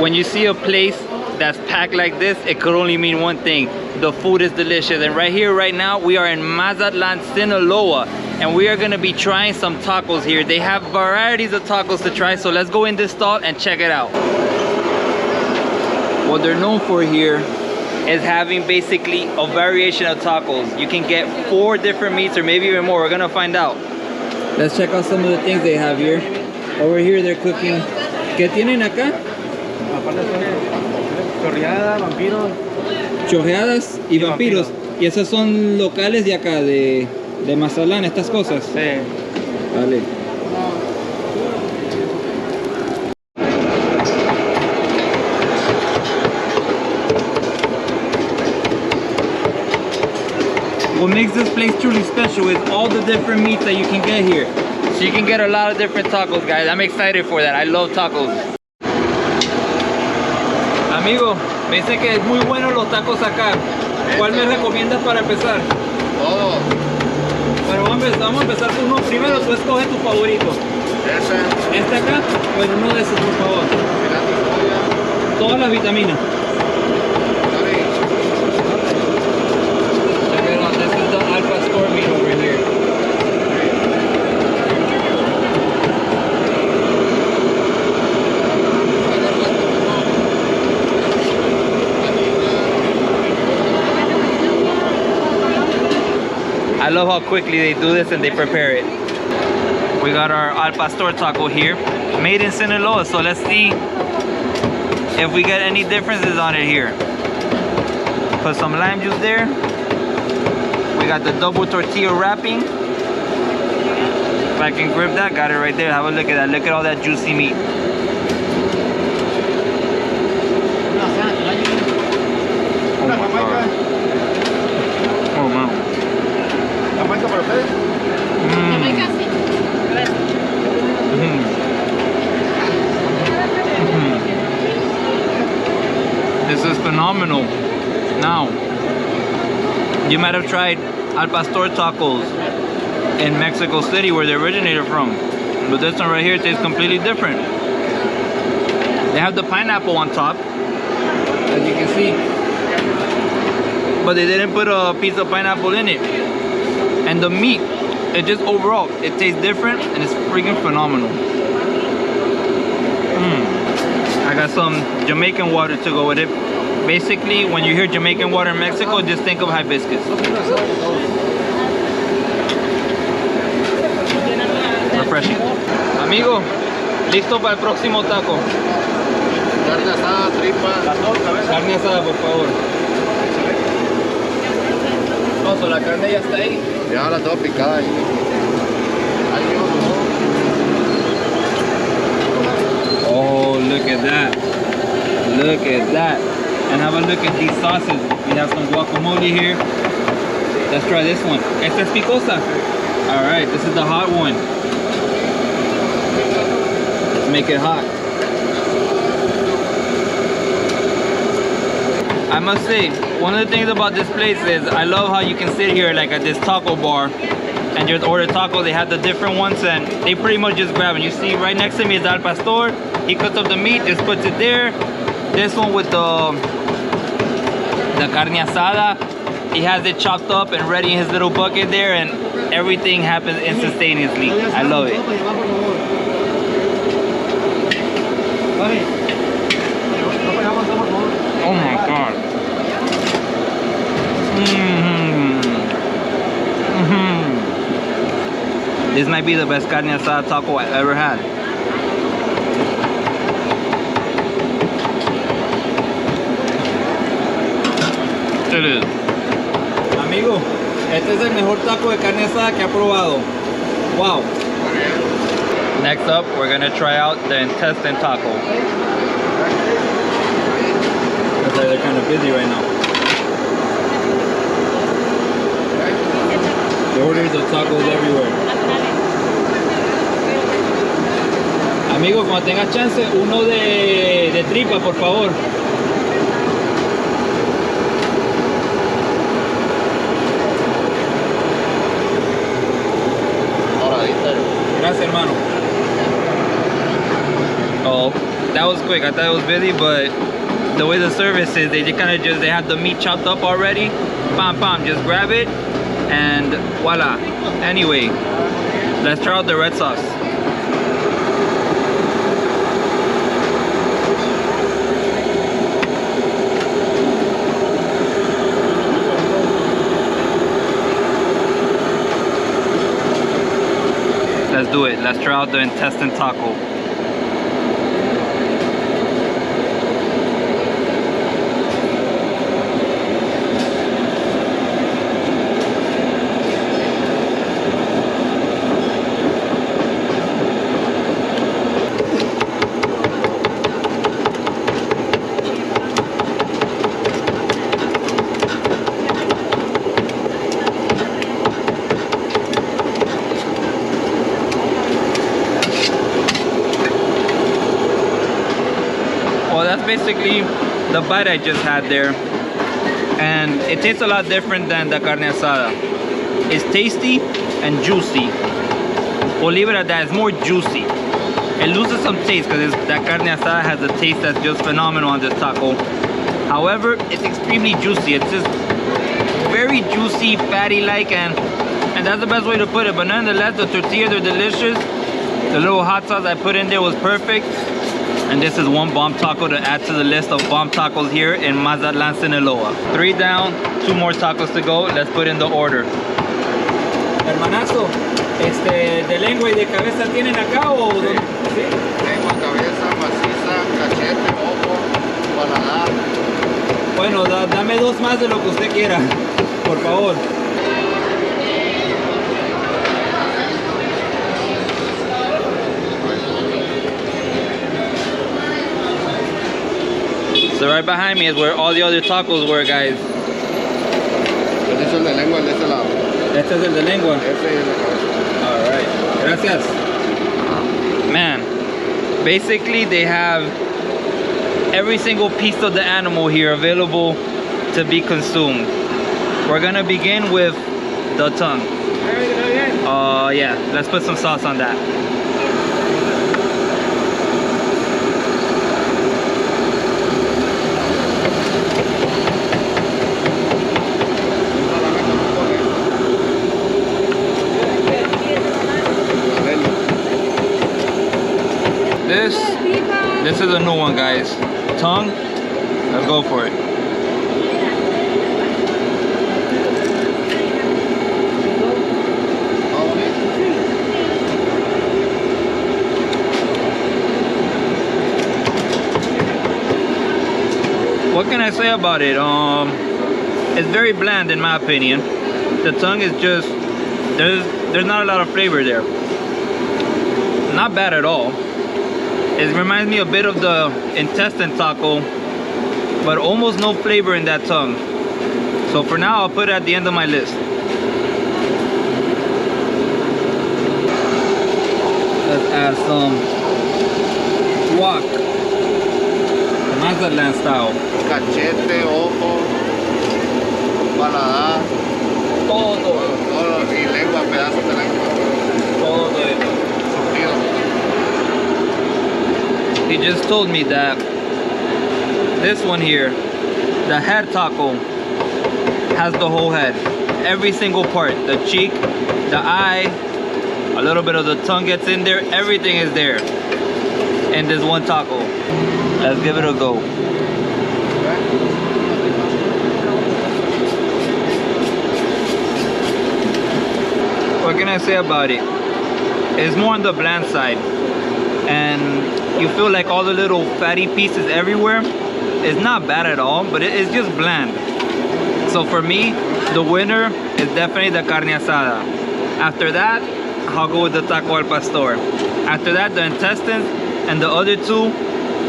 when you see a place that's packed like this, it could only mean one thing: the food is delicious. And right here, right now, we are in Mazatlan, Sinaloa, and we are gonna be trying some tacos here. They have varieties of tacos to try, so let's go in this stall and check it out. What they're known for here is having basically a variation of tacos. You can get 4 different meats or maybe even more. We're gonna find out. Let's check out some of the things they have here. Over here they're cooking. ¿Qué tienen acá? Chorreadas, vampiros. Chorreadas y vampiros. Y esas son locales de acá, de Mazatlan, estas cosas. Sí. Vale. What makes this place truly special is all the different meats that you can get here. So you can get a lot of different tacos, guys. I'm excited for that. I love tacos. Amigo, me dice que es muy bueno los tacos acá. ¿Cuál me recomiendas para empezar? Todo. Bueno, vamos a empezar con uno primero. Tú escoge tu favorito. Ese. ¿Este acá? Bueno, uno de esos, por favor. Todas las vitaminas. This is the Alpha Store meat over here. I love how quickly they do this and they prepare it. We got our Al Pastor taco here, made in Sinaloa, so let's see if we get any differences on it here. Put some lime juice there. We got the double tortilla wrapping. If I can grip that, got it right there. Have a look at that. Look at all that juicy meat. Oh my God. Oh man. This is phenomenal. Now, you might have tried Al Pastor tacos in Mexico City where they originated from, but this one right here tastes completely different. They have the pineapple on top, as you can see, but they didn't put a piece of pineapple in it. And the meat, it just overall, it tastes different and it's freaking phenomenal. I got some Jamaican water to go with it. Basically, when you hear Jamaican water in Mexico, just think of hibiscus. Refreshing. Amigo, listo para el próximo taco. Carne asada, tripa. Carne asada, por favor. No, la carne ya está ahí. Ya la tengo picada ahí. Oh, look at that. Look at that. And have a look at these sauces. We have some guacamole here. Let's try this one. Esta es picosa. All right, this is the hot one. Let's make it hot. I must say, one of the things about this place is I love how you can sit here like at this taco bar and just order tacos. They have the different ones and they pretty much just grab it. You see right next to me is Al Pastor. He cuts up the meat, just puts it there. This one with the carne asada, he has it chopped up and ready in his little bucket there, and everything happens instantaneously. I love it. Oh my God. This might be the best carne asada taco I've ever had. It is. Amigo, este es el mejor taco de carne asada que he probado. Wow. Next up, we're gonna try out the intestine taco. Looks like they're kind of busy right now. The orders of tacos everywhere. Amigo, cuando tengas chance, uno de tripa, por favor. Gracias, hermano. Oh, That was quick. I thought it was busy, but the way the service is, they they have the meat chopped up already. Bam, bam, just grab it and voila. Anyway, let's try out the red sauce. Let's do it. Let's try out the intestine taco. That's basically the bite I just had there, and it tastes a lot different than the carne asada. It's tasty and juicy. We'll leave it at that. It's more juicy. It loses some taste because that carne asada has a taste that's just phenomenal on this taco. However, it's extremely juicy. It's just very juicy, fatty-like, and that's the best way to put it. But nonetheless, the tortillas are delicious. The little hot sauce I put in there was perfect. And this is one bomb taco to add to the list of bomb tacos here in Mazatlan, Sinaloa. 3 down, 2 more tacos to go. Let's put in the order. Hermanazo, ¿de lengua y de cabeza tienen acá o...? Sí. Lengua, cabeza, maciza, cachete, ojo, paladar. Bueno, dame 2 más de lo que usted quiera, por favor. So right behind me is where all the other tacos were, guys. Este es el de lengua, el de este lado. Este es el de lengua. Este es el de cabeza. All right. Gracias. Man, basically they have every single piece of the animal here available to be consumed. We're gonna begin with the tongue. Yeah, let's put some sauce on that. This is a new one, guys. Tongue, let's go for it. What can I say about it? It's very bland in my opinion. The tongue is just, there's not a lot of flavor there. Not bad at all. It reminds me a bit of the intestine taco, but almost no flavor in that tongue. So for now, I'll put it at the end of my list. Let's add some guac, Mazatlan style. Cachete, ojo, paladar. Todo. Y lengua, pedazos de lengua. Todo. He just told me that this one here, the head taco, has the whole head. Every single part. The cheek, the eye, a little bit of the tongue gets in there. Everything is there in this one taco. Let's give it a go. What can I say about it? It's more on the bland side. And you feel like all the little fatty pieces everywhere. It's not bad at all, but it's just bland. So for me, the winner is definitely the carne asada. After that, I'll go with the taco al pastor. After that, the intestines, and the other 2,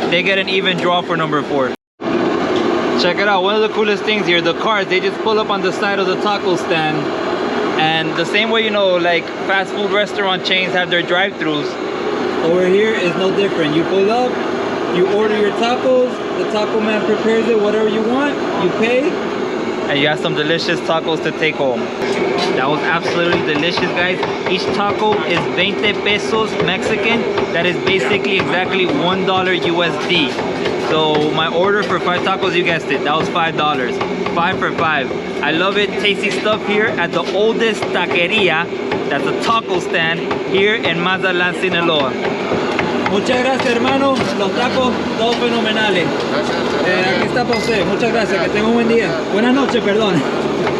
they get an even draw for number 4. Check it out, one of the coolest things here, the cars, they just pull up on the side of the taco stand. And the same way, you know, like fast food restaurant chains have their drive-thrus, over here is no different. You pull up, you order your tacos, the taco man prepares it, whatever you want, you pay, and you have some delicious tacos to take home. That was absolutely delicious, guys. Each taco is 20 pesos Mexican. That is basically exactly $1 USD. So my order for 5 tacos, you guessed it, that was $5. 5 for 5. I love it. Tasty stuff here at the oldest taqueria. That's a taco stand here in Mazatlan, Sinaloa. Muchas gracias, hermano. Los tacos, todos fenomenales. Gracias. Aquí está para usted. Muchas gracias. Que tenga un buen día. Buenas noches, perdón.